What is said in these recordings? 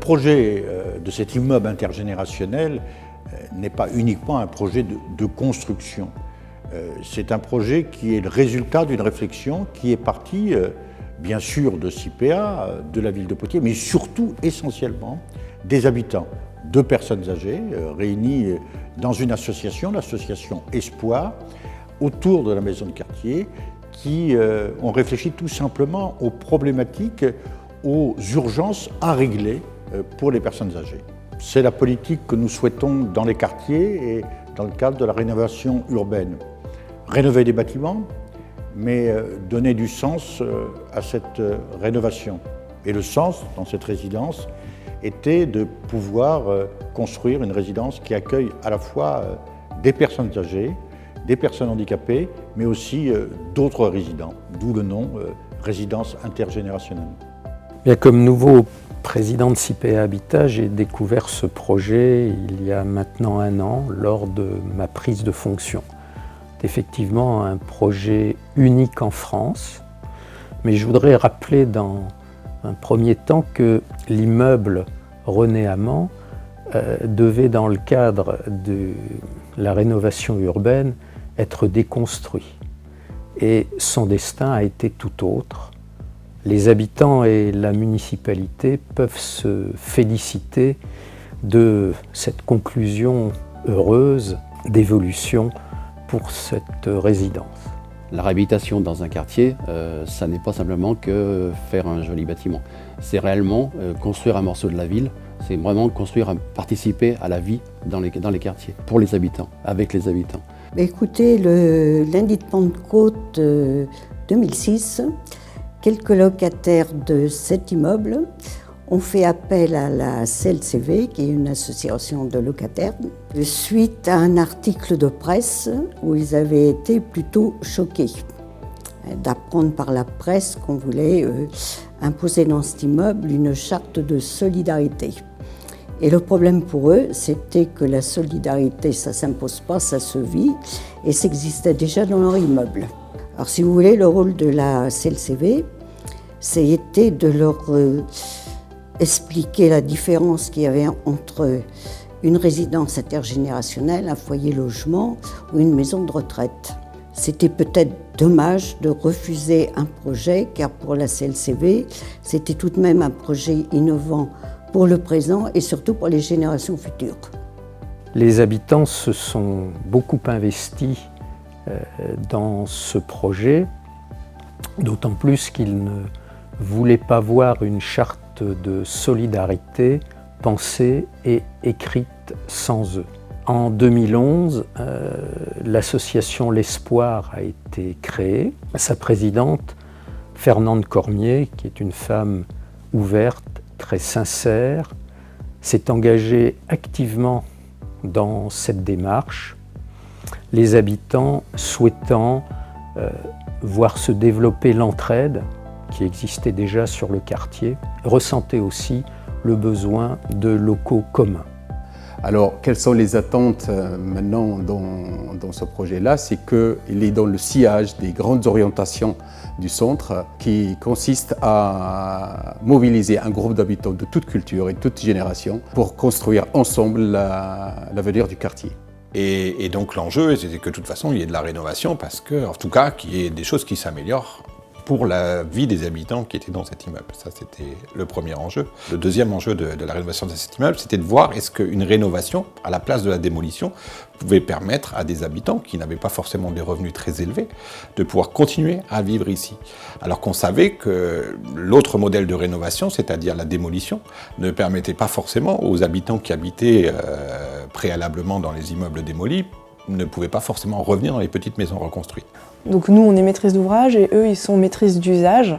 projet de cet immeuble intergénérationnel n'est pas uniquement un projet de construction. C'est un projet qui est le résultat d'une réflexion qui est partie, bien sûr, de CIPEA, de la ville de Poitiers, mais surtout, essentiellement, des habitants, de personnes âgées réunies dans une association, l'association Espoir, autour de la maison de quartier, qui ont réfléchi tout simplement aux problématiques, aux urgences à régler pour les personnes âgées. C'est la politique que nous souhaitons dans les quartiers et dans le cadre de la rénovation urbaine. Rénover des bâtiments, mais donner du sens à cette rénovation. Et le sens, dans cette résidence, était de pouvoir construire une résidence qui accueille à la fois des personnes âgées, des personnes handicapées, mais aussi d'autres résidents, d'où le nom résidence intergénérationnelle. Bien, comme nouveau président de CIPEA Habitat, j'ai découvert ce projet il y a maintenant 1 an, lors de ma prise de fonction. C'est effectivement un projet unique en France, mais je voudrais rappeler dans un premier temps que l'immeuble René Amand devait, dans le cadre de la rénovation urbaine, être déconstruit. Et son destin a été tout autre. Les habitants et la municipalité peuvent se féliciter de cette conclusion heureuse d'évolution pour cette résidence. La réhabilitation dans un quartier, ça n'est pas simplement que faire un joli bâtiment. C'est réellement construire un morceau de la ville, c'est vraiment construire, participer à la vie dans les quartiers, pour les habitants, avec les habitants. Écoutez, le lundi de Pentecôte 2006, quelques locataires de cet immeuble ont fait appel à la CLCV, qui est une association de locataires, suite à un article de presse où ils avaient été plutôt choqués d'apprendre par la presse qu'on voulait imposer dans cet immeuble une charte de solidarité. Et le problème pour eux, c'était que la solidarité, ça ne s'impose pas, ça se vit, et ça existait déjà dans leur immeuble. Alors si vous voulez, le rôle de la CLCV, c'était de leur expliquer la différence qu'il y avait entre une résidence intergénérationnelle, un foyer logement ou une maison de retraite. C'était peut-être dommage de refuser un projet, car pour la CLCV, c'était tout de même un projet innovant pour le présent et surtout pour les générations futures. Les habitants se sont beaucoup investis dans ce projet, d'autant plus qu'ils ne voulaient pas voir une charte de solidarité pensée et écrite sans eux. En 2011, l'association L'Espoir a été créée. Sa présidente, Fernande Cormier, qui est une femme ouverte, très sincère, s'est engagée activement dans cette démarche, les habitants souhaitant voir se développer l'entraide qui existait déjà sur le quartier, ressentaient aussi le besoin de locaux communs. Alors, quelles sont les attentes maintenant dans ce projet-là? C'est qu'il est dans le sillage des grandes orientations du centre qui consiste à mobiliser un groupe d'habitants de toute culture et de toute génération pour construire ensemble l'avenir du quartier. Et donc l'enjeu, c'était que de toute façon, il y ait de la rénovation parce que, en tout cas, qu'il y ait des choses qui s'améliorent pour la vie des habitants qui étaient dans cet immeuble. Ça, c'était le premier enjeu. Le deuxième enjeu de la rénovation de cet immeuble, c'était de voir est-ce qu'une rénovation, à la place de la démolition, pouvait permettre à des habitants qui n'avaient pas forcément des revenus très élevés de pouvoir continuer à vivre ici. Alors qu'on savait que l'autre modèle de rénovation, c'est-à-dire la démolition, ne permettait pas forcément aux habitants qui habitaient préalablement dans les immeubles démolis ne pouvaient pas forcément revenir dans les petites maisons reconstruites. Donc nous, on est maîtrise d'ouvrage et eux, ils sont maîtrises d'usage.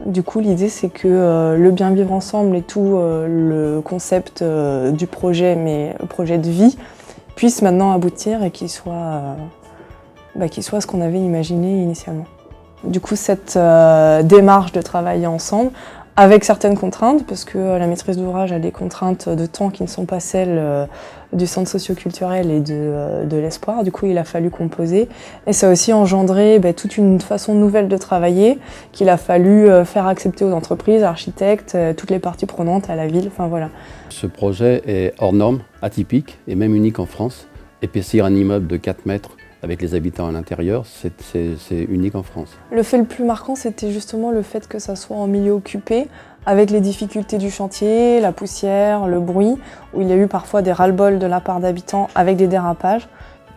Du coup, l'idée, c'est que le bien vivre ensemble et tout le concept du projet, mais projet de vie, puisse maintenant aboutir et qu'il soit ce qu'on avait imaginé initialement. Du coup, cette démarche de travailler ensemble avec certaines contraintes, parce que la maîtrise d'ouvrage a des contraintes de temps qui ne sont pas celles du centre socio-culturel et de l'Espoir. Du coup, il a fallu composer. Et ça a aussi engendré toute une façon nouvelle de travailler qu'il a fallu faire accepter aux entreprises, architectes, toutes les parties prenantes, à la ville, enfin voilà. Ce projet est hors norme, atypique et même unique en France. Épaissir un immeuble de 4 mètres avec les habitants à l'intérieur, c'est unique en France. Le fait le plus marquant, c'était justement le fait que ça soit en milieu occupé, avec les difficultés du chantier, la poussière, le bruit, où il y a eu parfois des ras-le-bol de la part d'habitants avec des dérapages.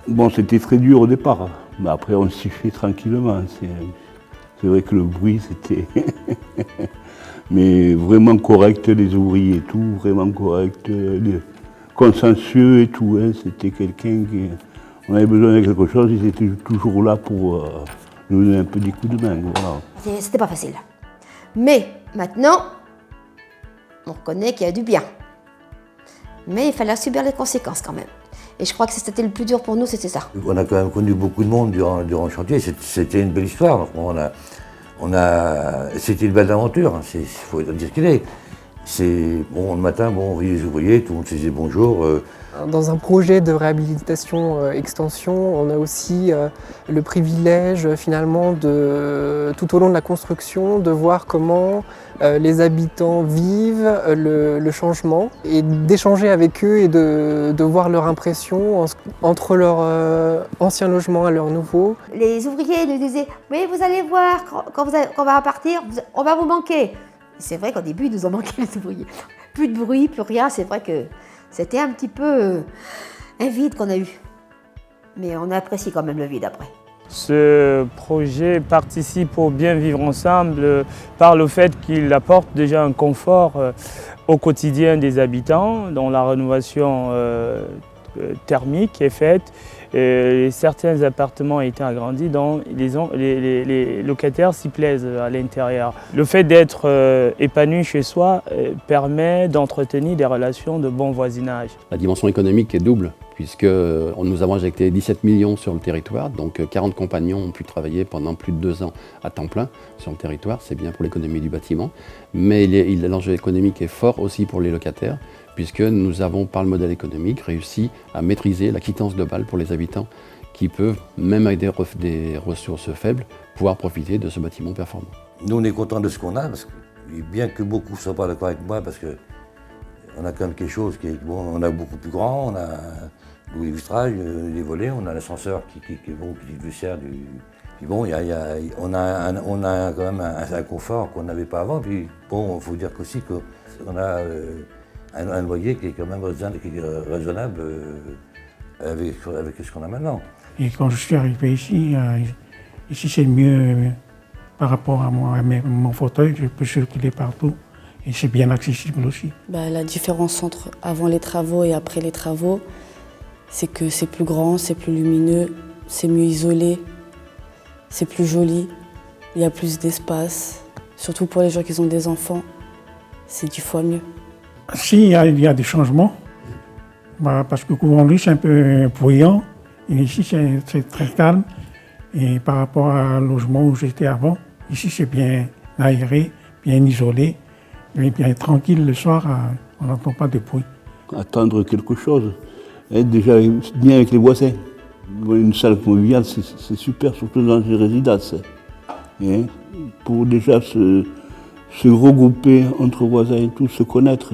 Bon, c'était très dur au départ, mais après on s'y fait tranquillement. C'est vrai que le bruit, c'était... mais vraiment correct, les ouvriers et tout, vraiment correct, consensueux et tout. Hein. C'était quelqu'un qui... On avait besoin de quelque chose, ils étaient toujours là pour nous donner un peu des coups de main. Voilà. C'était pas facile. Mais maintenant, on reconnaît qu'il y a du bien. Mais il fallait subir les conséquences quand même. Et je crois que c'était le plus dur pour nous, c'était ça. On a quand même connu beaucoup de monde durant le chantier, c'était une belle histoire. C'était une belle aventure, il faut dire ce qu'il est. Bon, le matin, on voyait les ouvriers, tout le monde se disait bonjour. Dans un projet de réhabilitation extension, on a aussi le privilège finalement tout au long de la construction de voir comment les habitants vivent le changement et d'échanger avec eux et de voir leur impression entre leur ancien logement et leur nouveau. Les ouvriers nous disaient « mais vous allez voir, quand on va partir, on va vous manquer ». C'est vrai qu'au début, ils nous ont manqué les ouvriers. Plus de bruit, plus rien, c'est vrai que c'était un petit peu un vide qu'on a eu. Mais on apprécie quand même le vide après. Ce projet participe au bien vivre ensemble par le fait qu'il apporte déjà un confort au quotidien des habitants, dont la rénovation thermique est faite. Certains appartements ont été agrandis, donc les locataires s'y plaisent à l'intérieur. Le fait d'être épanoui chez soi permet d'entretenir des relations de bon voisinage. La dimension économique est double, puisque nous avons injecté 17 millions sur le territoire, donc 40 compagnons ont pu travailler pendant plus de 2 ans à temps plein sur le territoire, c'est bien pour l'économie du bâtiment, mais l'enjeu économique est fort aussi pour les locataires, puisque nous avons, par le modèle économique, réussi à maîtriser la quittance de balle pour les habitants qui peuvent, même avec des ressources faibles, pouvoir profiter de ce bâtiment performant. Nous, on est contents de ce qu'on a, parce que, bien que beaucoup ne soient pas d'accord avec moi, parce qu'on a quand même quelque chose qui est bon, on a beaucoup plus grand, on a les vitrages, les volets, on a l'ascenseur qui est bon, qui sert du... Puis bon, on a quand même un confort qu'on n'avait pas avant, puis bon, il faut dire aussi qu'on a... un loyer qui est quand même raisonnable avec ce qu'on a maintenant. Et quand je suis arrivé ici, ici c'est mieux par rapport à mon fauteuil, je peux circuler partout et c'est bien accessible aussi. La différence entre avant les travaux et après les travaux, c'est que c'est plus grand, c'est plus lumineux, c'est mieux isolé, c'est plus joli, il y a plus d'espace. Surtout pour les gens qui ont des enfants, c'est 10 fois mieux. Si, il y a des changements, parce que Couronne-Rue, c'est un peu bruyant, et ici, c'est très calme. Et par rapport au logement où j'étais avant, ici, c'est bien aéré, bien isolé, et bien tranquille le soir, on n'entend pas de bruit. Attendre quelque chose, être déjà bien avec les voisins. Une salle conviviale, c'est super, surtout dans les résidences. Et pour déjà se regrouper entre voisins et tout, se connaître,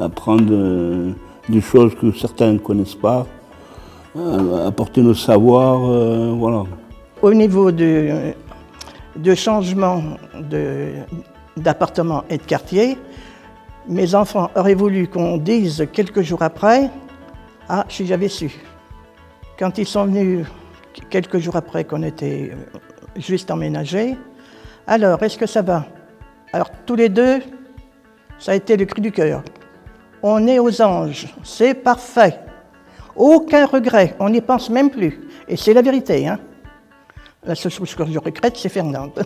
apprendre des choses que certains ne connaissent pas, apporter nos savoirs, voilà. Au niveau de changement d'appartement et de quartier, mes enfants auraient voulu qu'on dise quelques jours après « Ah, si j'avais su ». Quand ils sont venus quelques jours après qu'on était juste emménagés, « Alors, est-ce que ça va ?» Alors, tous les deux, ça a été le cri du cœur. On est aux anges, c'est parfait. Aucun regret, on n'y pense même plus. Et c'est la vérité, hein. La seule chose que je regrette, c'est Fernande.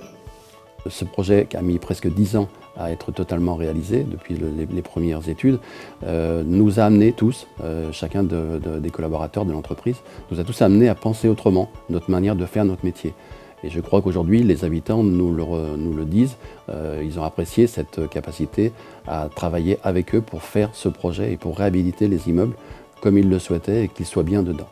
Ce projet qui a mis presque 10 ans à être totalement réalisé depuis les premières études, nous a amenés tous, chacun des collaborateurs de l'entreprise, nous a tous amenés à penser autrement notre manière de faire notre métier. Et je crois qu'aujourd'hui, les habitants nous le disent, ils ont apprécié cette capacité à travailler avec eux pour faire ce projet et pour réhabiliter les immeubles comme ils le souhaitaient et qu'ils soient bien dedans.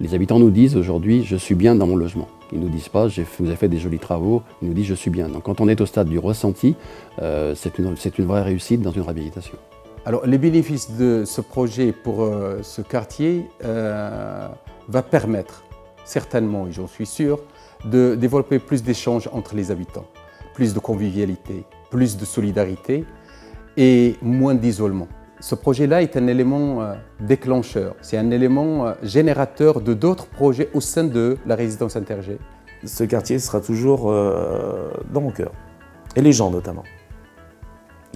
Les habitants nous disent aujourd'hui, je suis bien dans mon logement. Ils ne nous disent pas, vous avez fait des jolis travaux, ils nous disent, je suis bien. Donc quand on est au stade du ressenti, c'est une vraie réussite dans une réhabilitation. Alors les bénéfices de ce projet pour ce quartier va permettre, certainement, et j'en suis sûr, de développer plus d'échanges entre les habitants, plus de convivialité, plus de solidarité et moins d'isolement. Ce projet-là est un élément déclencheur, c'est un élément générateur de d'autres projets au sein de la résidence Interget. Ce quartier sera toujours dans mon cœur, et les gens notamment.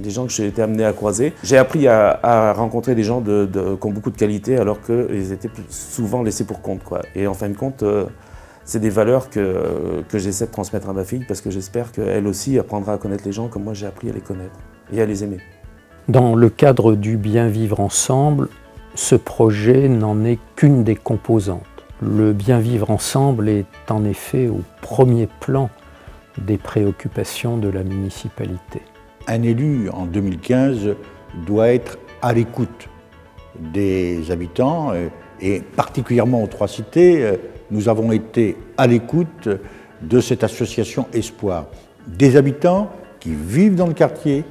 Les gens que j'ai été amené à croiser. J'ai appris à rencontrer des gens qui ont beaucoup de qualités alors qu'ils étaient souvent laissés pour compte, quoi. Et en fin de compte, c'est des valeurs que j'essaie de transmettre à ma fille parce que j'espère qu'elle aussi apprendra à connaître les gens comme moi j'ai appris à les connaître et à les aimer. Dans le cadre du bien vivre ensemble, ce projet n'en est qu'une des composantes. Le bien vivre ensemble est en effet au premier plan des préoccupations de la municipalité. Un élu en 2015 doit être à l'écoute des habitants et particulièrement aux Trois Cités, nous avons été à l'écoute de cette association Espoir. Des habitants qui vivent dans le quartier,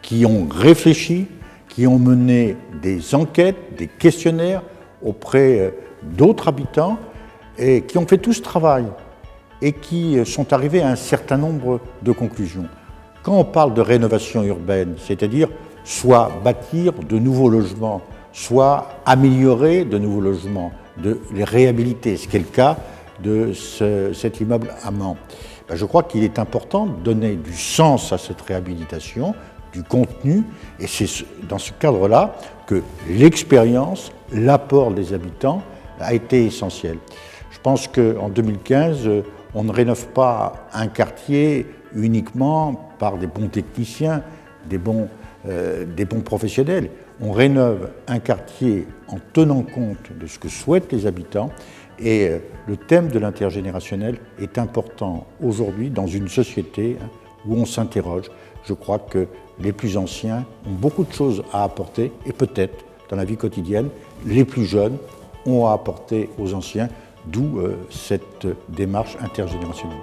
qui ont réfléchi, qui ont mené des enquêtes, des questionnaires auprès d'autres habitants et qui ont fait tout ce travail et qui sont arrivés à un certain nombre de conclusions. Quand on parle de rénovation urbaine, c'est-à-dire soit bâtir de nouveaux logements, soit améliorer de nouveaux logements, de les réhabiliter, ce qui est le cas de cet immeuble à Mans, je crois qu'il est important de donner du sens à cette réhabilitation, du contenu, et c'est dans ce cadre-là que l'expérience, l'apport des habitants a été essentiel. Je pense qu'en 2015, on ne rénove pas un quartier uniquement par des bons techniciens, des bons professionnels. On rénove un quartier en tenant compte de ce que souhaitent les habitants et le thème de l'intergénérationnel est important aujourd'hui dans une société où on s'interroge. Je crois que les plus anciens ont beaucoup de choses à apporter et peut-être dans la vie quotidienne, les plus jeunes ont à apporter aux anciens, d'où cette démarche intergénérationnelle.